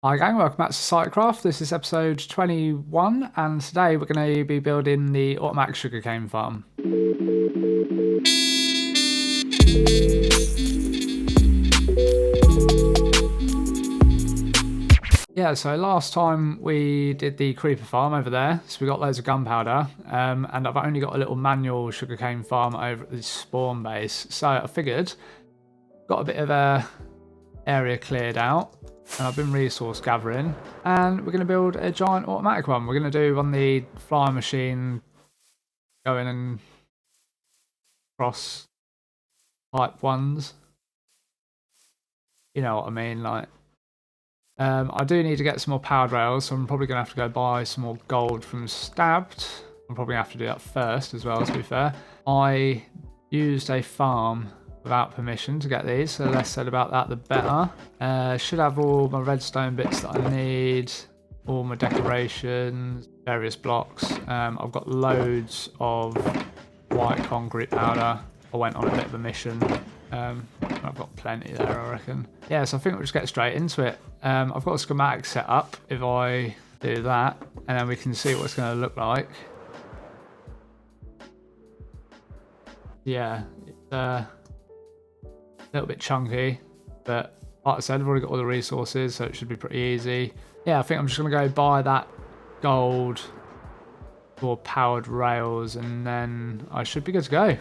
Hi gang, welcome back to Societycraft. This is episode 21 and today we're going to be building the automatic sugarcane farm. Yeah, so last time we did the creeper farm over there, so we got loads of gunpowder, and I've only got a little manual sugarcane farm over at the spawn base, so I figured, got a bit of a area cleared out. And I've been resource gathering, and we're going to build a giant automatic one. We're going to do on the flying machine, going and cross type ones. You know what I mean? Like, I do need to get some more powered rails, so I'm probably going to have to go buy some more gold from Stabbed. I'm probably going to have to do that first as well, to be fair. I used a farm without permission to get these, so the less said about that the better. Should have all my redstone bits that I need, all my decorations, various blocks. I've got loads of white concrete powder. I went on a bit of a mission. I've got plenty there, I reckon. Yeah, so I think we'll just get straight into it. I've got a schematic set up if I do that, and then we can see what it's going to look like. Yeah, it's a little bit chunky, but like I said, I've already got all the resources, so it should be pretty easy. Yeah, I think I'm just going to go buy that gold for powered rails, and then I should be good to go.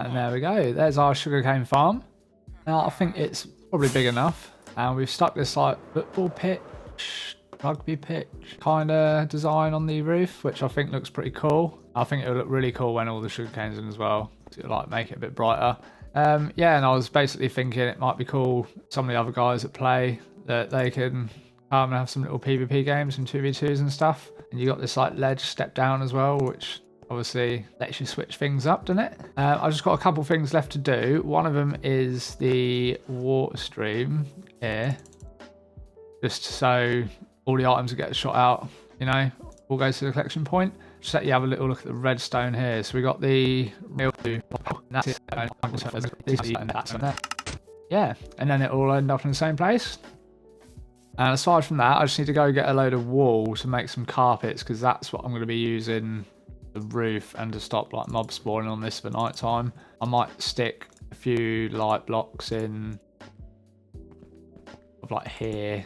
And there we go. There's our sugarcane farm. Now I think it's probably big enough. And we've stuck this like football pitch, rugby pitch kind of design on the roof, which I think looks pretty cool. I think it'll look really cool when all the sugarcane's in as well. It'll like make it a bit brighter. Yeah, and I was basically thinking it might be cool, some of the other guys that play, that they can come and have some little PvP games and 2v2s and stuff. And you got this like ledge step down as well, which obviously lets you switch things up, doesn't it? I've just got a couple things left to do. One of them is the water stream here, just so all the items that get shot out, you know, all goes to the collection point. Just let you have a little look at the redstone here. So we got the real, yeah, and then it all end up in the same place. And aside from that, I just need to go get a load of wool to make some carpets, because that's what I'm going to be using the roof and to stop like mob spawning on this for night time. I might stick a few light blocks in of like here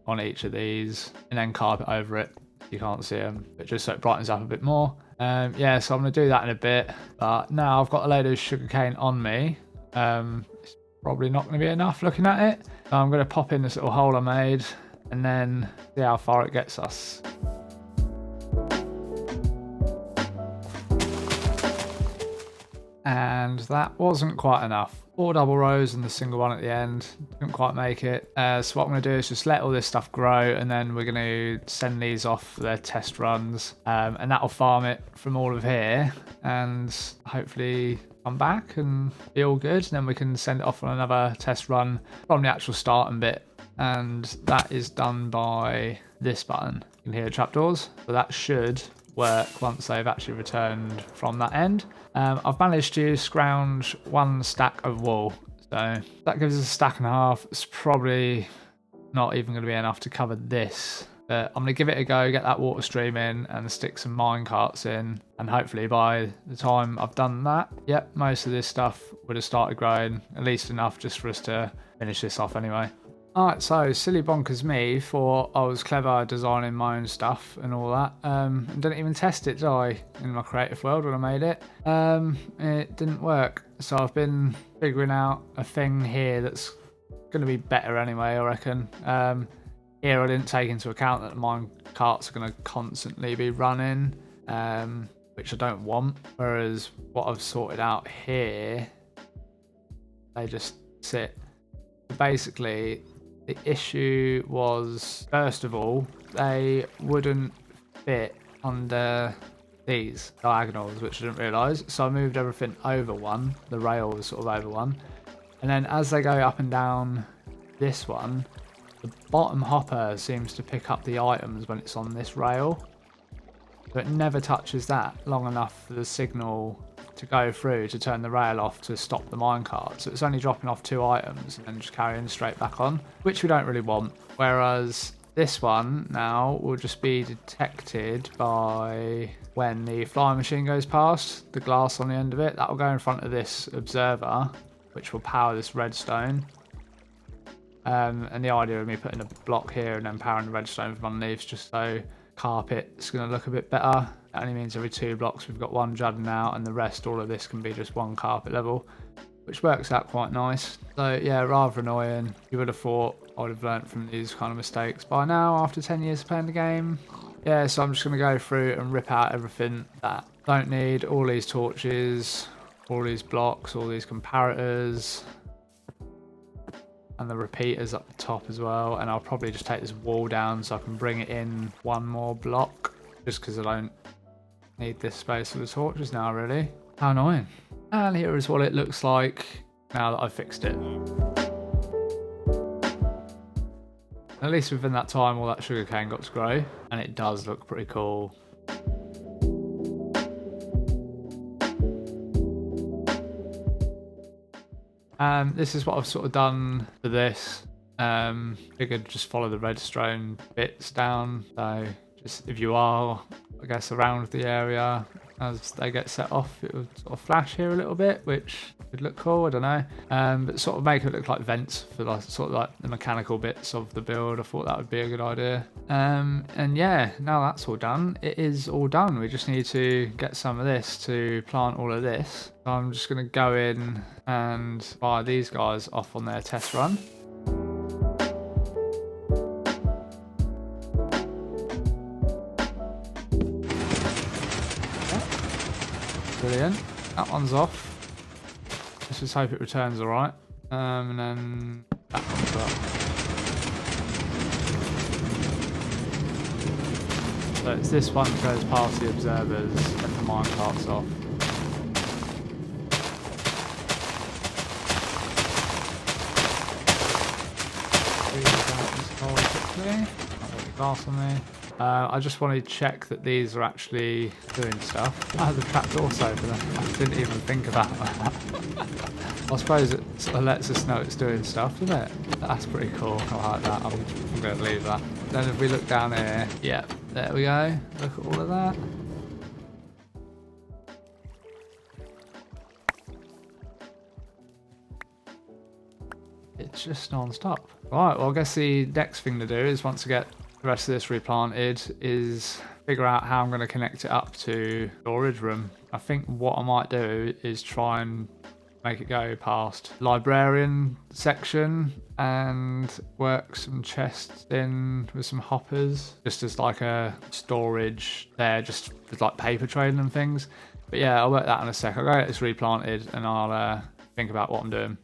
on each of these and then carpet over it. You can't see them, but just so it brightens up a bit more. Yeah, so I'm going to do that in a bit, but now I've got a load of sugarcane on me. It's probably not going to be enough looking at it, so I'm going to pop in this little hole I made and then see how far it gets us. And that wasn't quite enough. 4 double rows and the single one at the end. Didn't quite make it. So what I'm going to do is just let all this stuff grow, and then we're going to send these off for their test runs. And that'll farm it from all of here, and hopefully come back and be all good. And then we can send it off on another test run from the actual starting bit. And that is done by this button. You can hear trapdoors. So that should work once they've actually returned from that end. I've managed to scrounge 1 stack of wool, so that gives us a stack and a half. It's probably not even going to be enough to cover this, but I'm going to give it a go, get that water stream in and stick some mine carts in, and hopefully by the time I've done that, yep, most of this stuff would have started growing, at least enough just for us to finish this off anyway. Alright, so silly bonkers me thought I was clever designing my own stuff and all that. And didn't even test it, did I, in my creative world when I made it? It didn't work. So I've been figuring out a thing here that's going to be better anyway, I reckon. Here I didn't take into account that the mine carts are going to constantly be running, which I don't want. Whereas what I've sorted out here, they just sit. Basically, the issue was, first of all, they wouldn't fit under these diagonals, which I didn't realise. So I moved everything over one. The rail was sort of over one. And then as they go up and down this one, the bottom hopper seems to pick up the items when it's on this rail. So it never touches that long enough for the signal to go through to turn the rail off to stop the minecart. So it's only dropping off 2 items and then just carrying straight back on, which we don't really want. Whereas this one now will just be detected by when the flying machine goes past, the glass on the end of it, that will go in front of this observer, which will power this redstone. And the idea of me putting a block here and then powering the redstone from underneath, just so carpet's going to look a bit better. That only means every 2 blocks we've got 1 jutting out, and the rest, all of this, can be just 1 carpet level, which works out quite nice. So yeah, rather annoying. You would have thought I would have learnt from these kind of mistakes by now after 10 years of playing the game. Yeah, so I'm just going to go through and rip out everything that I don't need. All these torches, all these blocks, all these comparators, and the repeaters up the top as well. And I'll probably just take this wall down so I can bring it in 1 more block, just because I don't need this space for the torches now, really. How annoying. And here is what it looks like now that I've fixed it. At least within that time all that sugarcane got to grow, and it does look pretty cool. This is what I've sort of done for this. Figured just follow the redstone bits down. So just if you are, I guess, around the area, as they get set off. It would sort of flash here a little bit, which would look cool, I don't know. But sort of make it look like vents for like sort of like the mechanical bits of the build. I thought that would be a good idea. And yeah, now that's all done, it is all done. We just need to get some of this to plant all of this. So I'm just going to go in and fire these guys off on their test run. Brilliant. That one's off. Let's just hope it returns alright. And then that one's up. So it's this one that goes past the observers and the minecart's off. Glass on me. I just wanted to check that these are actually doing stuff. I had the trapdoor open. I didn't even think about that. I suppose it sort of lets us know it's doing stuff, doesn't it? That's pretty cool. I like that. I'm going to leave that. Then if we look down here, yeah, there we go. Look at all of that. It's just non-stop. Right, well I guess the next thing to do is once I get the rest of this replanted is figure out how I'm going to connect it up to storage room. I think what I might do is try and make it go past librarian section and work some chests in with some hoppers just as like a storage there, just with like paper trading and things. But yeah, I'll work that in a sec. I'll go get this replanted and I'll think about what I'm doing.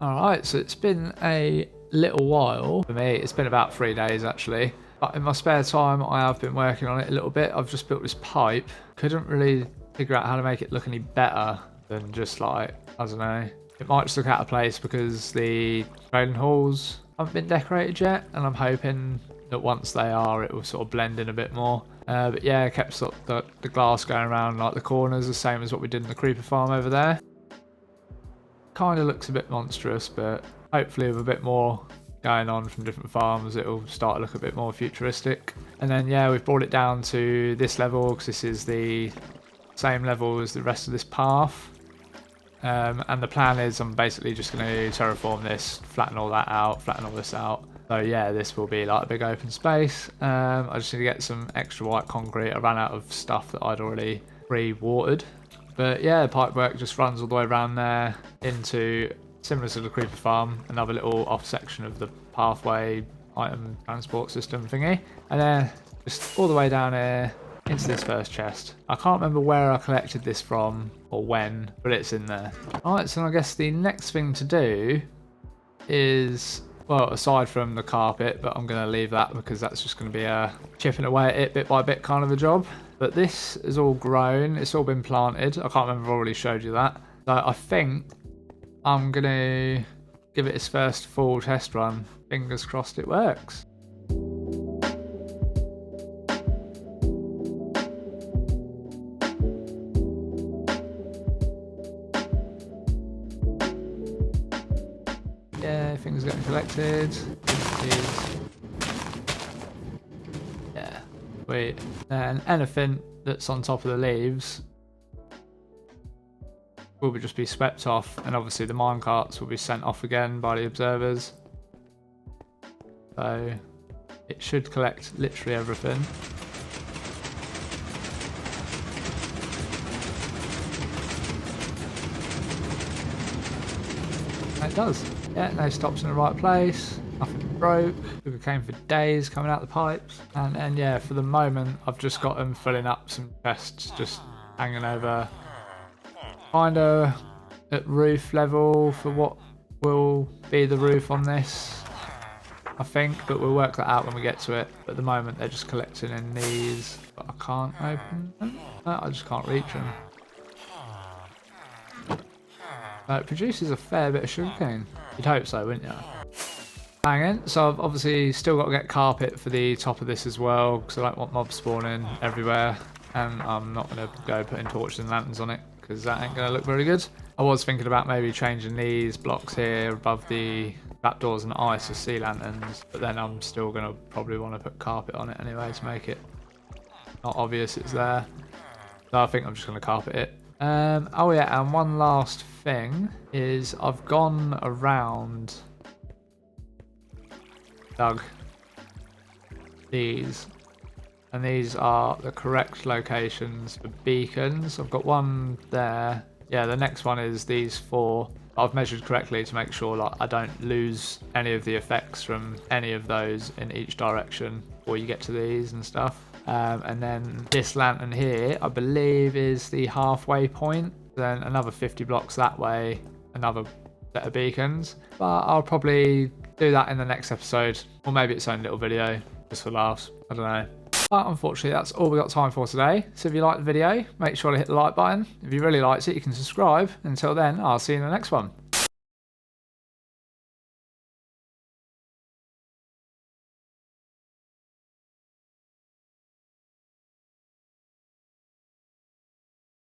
Alright, so it's been a little while for me. It's been about 3 days actually. But in my spare time, I have been working on it a little bit. I've just built this pipe. Couldn't really figure out how to make it look any better than just like, I don't know. It might just look out of place because the trading halls haven't been decorated yet. And I'm hoping that once they are, it will sort of blend in a bit more. But yeah, I kept sort of the glass going around like the corners, the same as what we did in the creeper farm over there. Kind of looks a bit monstrous, but hopefully with a bit more going on from different farms it'll start to look a bit more futuristic. And then yeah, we've brought it down to this level because this is the same level as the rest of this path. And the plan is I'm basically just going to terraform this, flatten all that out, flatten all this out. So yeah, this will be like a big open space. I just need to get some extra white concrete. I ran out of stuff that I'd already pre-watered. But yeah, the pipework just runs all the way around there into, similar to the creeper farm, another little off section of the pathway item transport system thingy. And then just all the way down here into this first chest. I can't remember where I collected this from or when, but it's in there. Alright, so I guess the next thing to do is, well, aside from the carpet, but I'm going to leave that because that's just going to be a chipping away at it bit by bit kind of a job. But this is all grown, it's all been planted. I can't remember if I already showed you that. So I think I'm going to give it its first full test run. Fingers crossed it works. Yeah, things are getting collected. Yeah, wait. And anything that's on top of the leaves will just be swept off, and obviously the minecarts will be sent off again by the observers. So it should collect literally everything. And it does. Yeah, no stops in the right place. Nothing broke. Sugarcane for days coming out the pipes. And then yeah, for the moment I've just got them filling up some chests just hanging over, kind of at roof level for what will be the roof on this, I think, but we'll work that out when we get to it. But at the moment they're just collecting in these, but I can't open them. No, I just can't reach them. It produces a fair bit of sugarcane. You'd hope so, wouldn't you? Hanging. So I've obviously still got to get carpet for the top of this as well, because I don't want mobs spawning everywhere, and I'm not going to go putting torches and lanterns on it because that ain't going to look very good. I was thinking about maybe changing these blocks here above the trapdoors and ice for sea lanterns, but then I'm still going to probably want to put carpet on it anyway to make it not obvious it's there. So I think I'm just going to carpet it. Oh yeah, and one last thing is I've gone around, dug these, and these are the correct locations for beacons. I've got one there. Yeah, the next one is these 4. I've measured correctly to make sure like I don't lose any of the effects from any of those in each direction before you get to these and stuff. And then this lantern here, I believe, is the halfway point. Then another 50 blocks that way, another set of beacons. But I'll probably do that in the next episode, or maybe its own little video, just for laughs. I don't know. But unfortunately, that's all we got time for today. So if you liked the video, make sure to hit the like button. If you really liked it, you can subscribe. Until then, I'll see you in the next one.